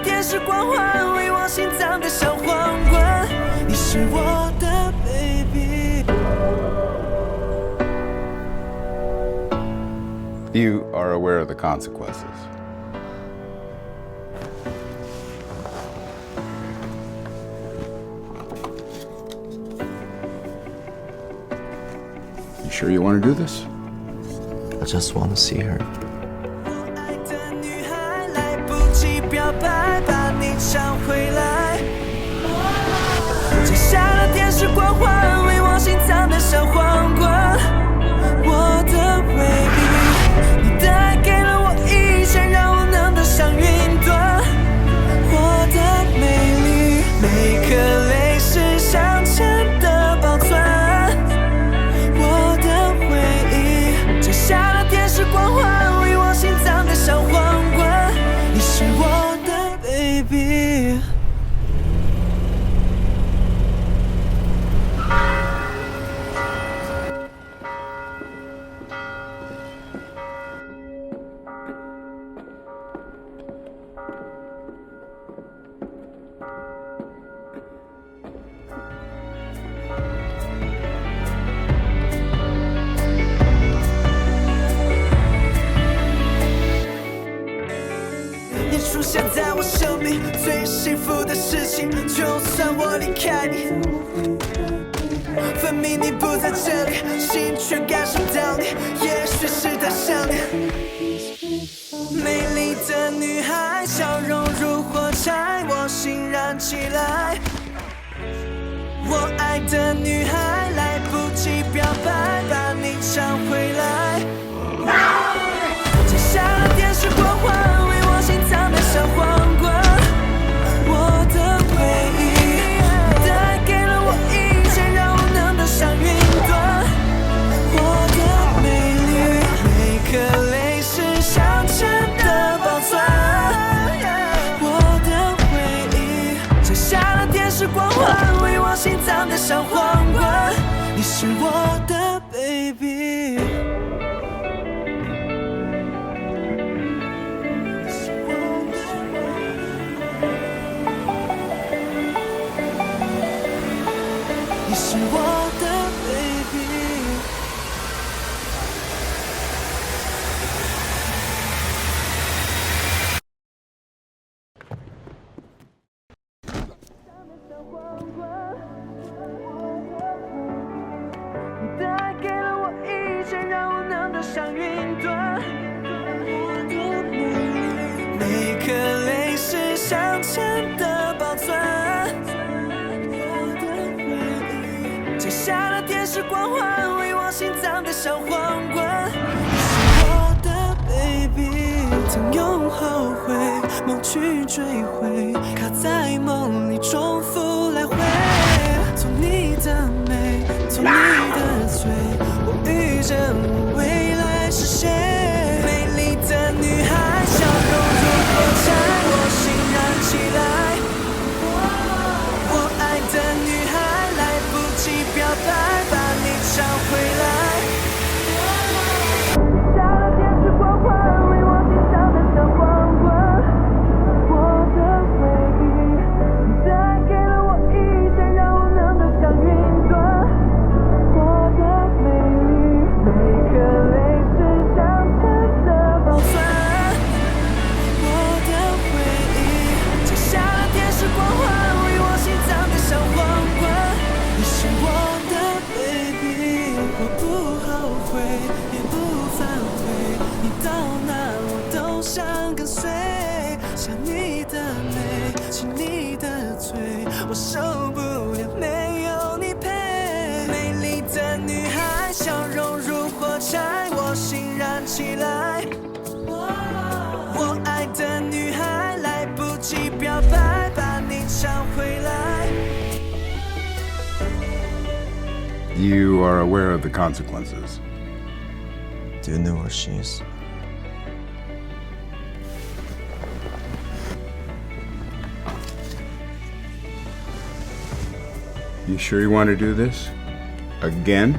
电视光环，为我心脏的小皇冠。你是我的 baby。 You are aware of the consequences. You sure you want to do this? I just want to see her. 我爱的女孩，来不及表白，把你抢回来。摘下了电视光环，为我心脏的小皇冠。我的 baby， 你带给了我一切，让我能得像云端。我的美丽，每颗泪是镶嵌的宝钻。我的回忆，摘下了电视光环，为我心脏的小皇冠。你是我的 baby。 你出现在我生命最幸福的事情，就算我离开你，分明你不在这里，心却感受到你，也许是太想念。美丽的女孩，笑容如火柴，我心燃起来。我爱的女孩，来不及表白，把你抢回来。摘下了电视光环，为我心脏的小皇冠。我的回忆，带给了我一切，让我能得像云端。我的美丽，每颗泪是镶嵌的宝钻。我的回忆，摘下了电视光环，为我心脏的小皇冠。你是我的 baby。 你是我的 baby。 你带给了我一切，让我能得像云端。每颗泪是镶嵌的宝钻。摘下了电视光环，为我心脏的小皇冠。你是我的 baby， 曾用后悔梦去追回，卡在梦里重复来回。从你的美，从你的嘴，我遇见我未来是谁？美丽的女孩，笑容如火柴，我心燃起来。我爱的女孩，来不及表白，把你抢回来。摘下了电视光环，为我心脏的小皇冠。我的回忆，你带给了我一切，让我能得像云端。我的美丽，每颗泪是镶嵌的宝钻。我的回忆，摘下了电视光环，为我心脏的小皇冠。你是我的 baby， 我不后悔，也不反悔，你到哪我都想跟随。想你的美，亲你的嘴，我受不了没有你陪。美丽的女孩，笑容如火柴，我心燃起来。我爱的女孩，来不及表白，把你抢回来。 You are aware of the consequences. Do you know where she is? You sure you want to do this? Again?